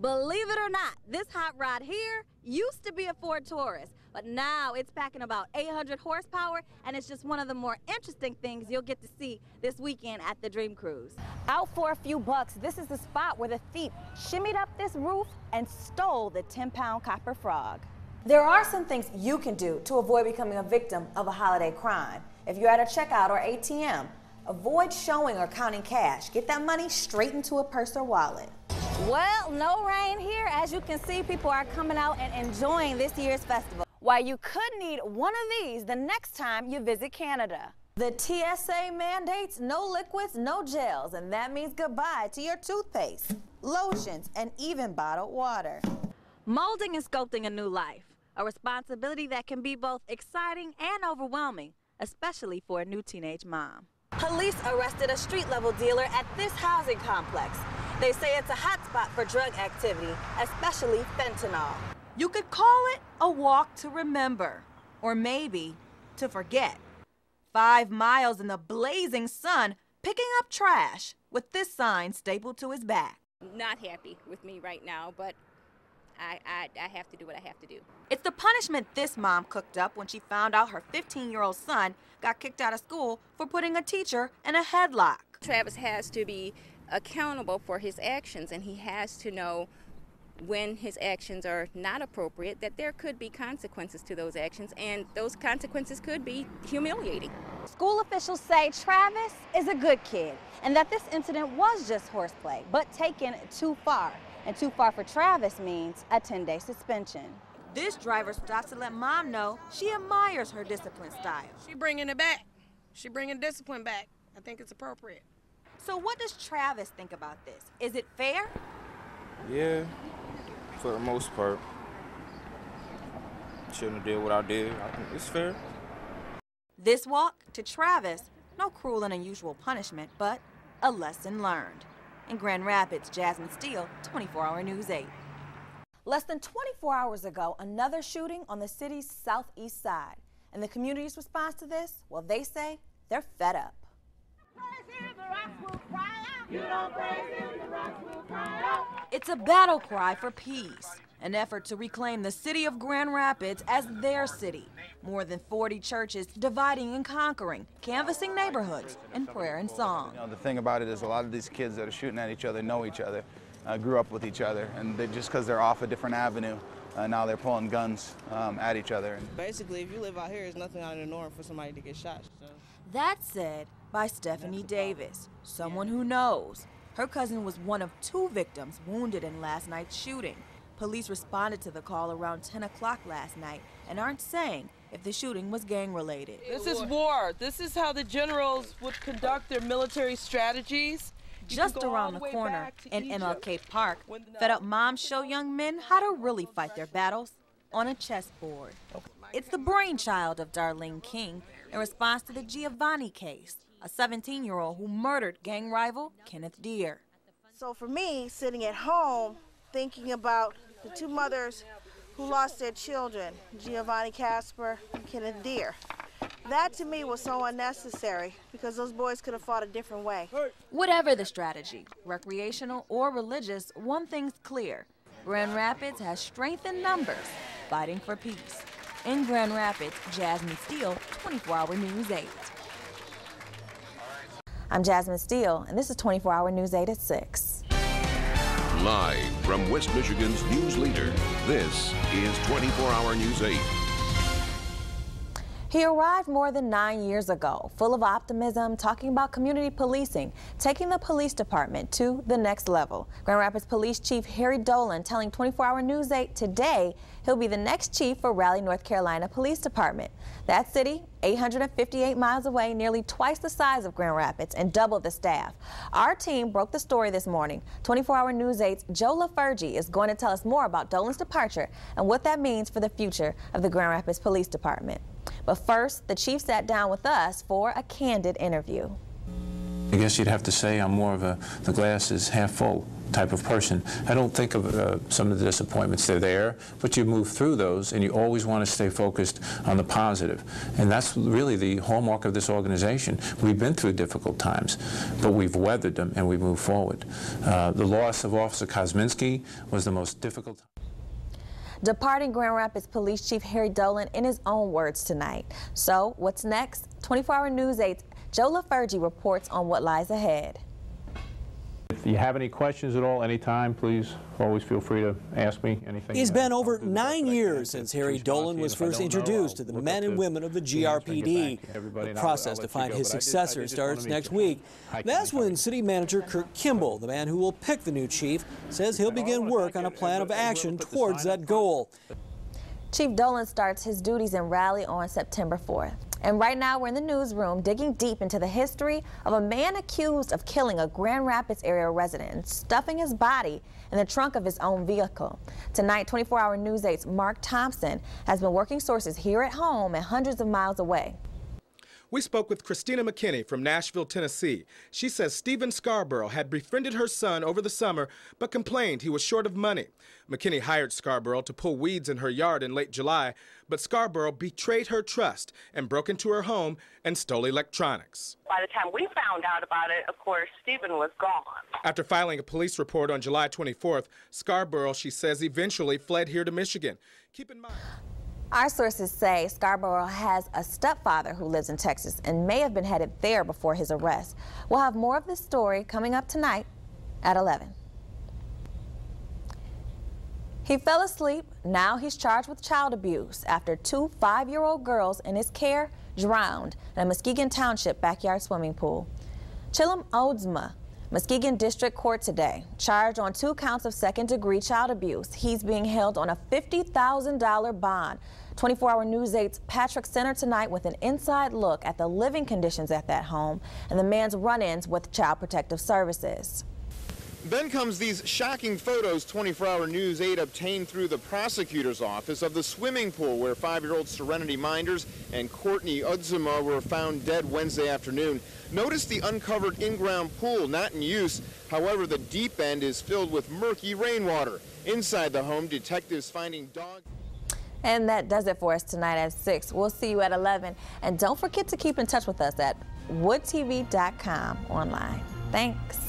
Believe it or not, this hot rod here used to be a Ford Taurus, but now it's packing about 800 horsepower, and it's just one of the more interesting things you'll get to see this weekend at the Dream Cruise. Out for a few bucks, this is the spot where the thief shimmied up this roof and stole the 10-pound copper frog. There are some things you can do to avoid becoming a victim of a holiday crime. If you're at a checkout or ATM, avoid showing or counting cash. Get that money straight into a purse or wallet. Well, no rain here. As you can see, people are coming out and enjoying this year's festival. While you could need one of these the next time you visit Canada. The TSA mandates no liquids, no gels, and that means goodbye to your toothpaste, lotions, and even bottled water. Molding and sculpting a new life, a responsibility that can be both exciting and overwhelming, especially for a new teenage mom. Police arrested a street-level dealer at this housing complex. They say it's a hotspot for drug activity, especially fentanyl. You could call it a walk to remember, or maybe to forget. 5 miles in the blazing sun, picking up trash with this sign stapled to his back. Not happy with me right now, but I have to do what I have to do. It's the punishment this mom cooked up when she found out her 15-year-old son got kicked out of school for putting a teacher in a headlock. Travis has to be accountable for his actions, and he has to know when his actions are not appropriate, that there could be consequences to those actions, and those consequences could be humiliating. School officials say Travis is a good kid and that this incident was just horseplay, but taken too far. And too far for Travis means a 10-day suspension. This driver stops to let mom know she admires her discipline style. She bringing it back. She bringing discipline back. I think it's appropriate. So what does Travis think about this? Is it fair? Yeah, for the most part. Shouldn't have did what I did. I think it's fair. This walk, to Travis, no cruel and unusual punishment, but a lesson learned. In Grand Rapids, Jazmine Steele, 24-Hour News 8. Less than 24 hours ago, another shooting on the city's southeast side. And the community's response to this? Well, they say they're fed up. It's a battle cry for peace, an effort to reclaim the city of Grand Rapids as their city. More than 40 churches dividing and conquering, canvassing neighborhoods in prayer and song. You know, the thing about it is a lot of these kids that are shooting at each other know each other, grew up with each other, and just because they're off a different avenue, now they're pulling guns at each other. Basically, if you live out here, there's nothing out of the norm for somebody to get shot. So. That's said by Stephanie Davis, someone who knows. Her cousin was one of 2 victims wounded in last night's shooting. Police responded to the call around 10 o'clock last night and aren't saying if the shooting was gang-related. This is war. This is how the generals would conduct their military strategies. Just around the corner in MLK Park, fed-up moms show young men how to really fight their battles on a chessboard. It's the brainchild of Darlene King in response to the Giovanni case, a 17-year-old who murdered gang rival Kenneth Deere. So for me, sitting at home, thinking about the 2 mothers who lost their children, Giovanni Casper and Kenneth Deere, that to me was so unnecessary because those boys could have fought a different way. Whatever the strategy, recreational or religious, one thing's clear. Grand Rapids has strength in numbers, fighting for peace. In Grand Rapids, Jazmine Steele, 24-Hour News 8. I'm Jazmine Steele, and this is 24-Hour News 8 at 6. Live from West Michigan's news leader, this is 24-Hour News 8. He arrived more than 9 years ago, full of optimism, talking about community policing, taking the police department to the next level. Grand Rapids Police Chief Harry Dolan telling 24-Hour News 8 today he'll be the next chief for Raleigh, North Carolina Police Department. That city, 858 miles away, nearly twice the size of Grand Rapids and double the staff. Our team broke the story this morning. 24-Hour News 8's Joe LaFergie is going to tell us more about Dolan's departure and what that means for the future of the Grand Rapids Police Department. But first, the chief sat down with us for a candid interview. I guess you'd have to say I'm more of the glass is half full type of person. I don't think of some of the disappointments. They're there, but you move through those, and you always want to stay focused on the positive. And that's really the hallmark of this organization. We've been through difficult times, but we've weathered them, and we move forward. The loss of Officer Kosminski was the most difficult. Departing Grand Rapids Police Chief Harry Dolan in his own words tonight. So what's next? 24-Hour News 8's Joe LaFergie reports on what lies ahead. If you have any questions at all, anytime, please always feel free to ask me anything. It's been over 9 years since Harry Dolan was first introduced to the men and women of the GRPD. The process to find his successor starts next week. That's when City Manager Kirk Kimball, the man who will pick the new chief, says he'll begin work on a plan of action towards that goal. Chief Dolan starts his duties in Raleigh on September 4th. And right now we're in the newsroom digging deep into the history of a man accused of killing a Grand Rapids area resident and stuffing his body in the trunk of his own vehicle. Tonight, 24-Hour News 8's Mark Thompson has been working sources here at home and hundreds of miles away. We spoke with Christina McKinney from Nashville, Tennessee. She says Stephen Scarborough had befriended her son over the summer, but complained he was short of money. McKinney hired Scarborough to pull weeds in her yard in late July, but Scarborough betrayed her trust and broke into her home and stole electronics. By the time we found out about it, of course, Stephen was gone. After filing a police report on July 24th, Scarborough, she says, eventually fled here to Michigan. Keep in mind. Our sources say Scarborough has a stepfather who lives in Texas and may have been headed there before his arrest. We'll have more of this story coming up tonight at 11. He fell asleep. Now he's charged with child abuse after 2 5-year-old girls in his care drowned in a Muskegon Township backyard swimming pool. Chilam Odzma, Muskegon District Court today, charged on 2 counts of second-degree child abuse. He's being held on a $50,000 bond. 24-Hour News 8's Patrick Center tonight with an inside look at the living conditions at that home and the man's run-ins with Child Protective Services. Then comes these shocking photos 24-Hour News 8 obtained through the prosecutor's office of the swimming pool where 5-year-old Serenity Minders and Courtney Udzima were found dead Wednesday afternoon. Notice the uncovered in-ground pool not in use. However, the deep end is filled with murky rainwater. Inside the home, detectives finding dogs. And that does it for us tonight at 6. We'll see you at 11. And don't forget to keep in touch with us at woodtv.com online. Thanks.